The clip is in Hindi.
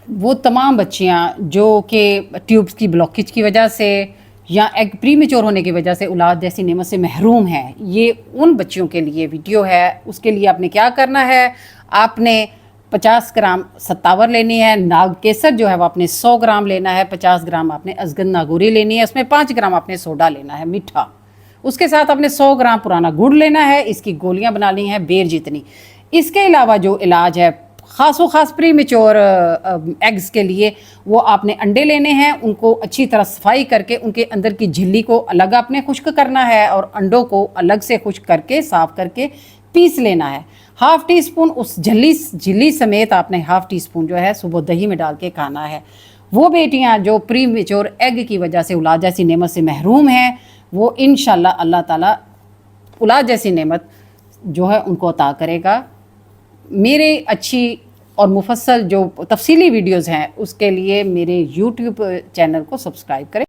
वो तमाम बच्चियां जो कि ट्यूब्स की ब्लॉकेज की वजह से या एग प्रीमेच्योर होने की वजह से औलाद जैसी नेमत से महरूम हैं, ये उन बच्चियों के लिए वीडियो है। उसके लिए आपने क्या करना है, आपने 50 ग्राम सत्तावर लेनी है, नाग केसर जो है वो आपने 100 ग्राम लेना है, 50 ग्राम आपने अजगन नागौरी लेनी है, उसमें 5 ग्राम आपने सोडा लेना है मीठा। उसके साथ आपने 100 ग्राम पुराना गुड़ लेना है, इसकी गोलियां बनानी है बेर जितनी। इसके अलावा जो इलाज है ख़ास प्री मेच्योर एग्स के लिए, वो आपने अंडे लेने हैं, उनको अच्छी तरह सफाई करके उनके अंदर की झिल्ली को अलग आपने खुश्क करना है और अंडों को अलग से खुश्क करके साफ करके पीस लेना है। हाफ़ टी स्पून उस झिल्ली समेत आपने हाफ़ टी स्पून जो है सुबह दही में डाल के खाना है। वो बेटियां जो प्री मेच्योर एग की वजह से औलाद जैसी नेमत से महरूम हैं, वो इंशाल्लाह अल्लाह ताला औलाद जैसी नेमत जो है उनको अता करेगा। मेरे अच्छी और मुफस्सल जो तफसीली वीडियोज़ हैं उसके लिए मेरे यूट्यूब चैनल को सब्सक्राइब करें।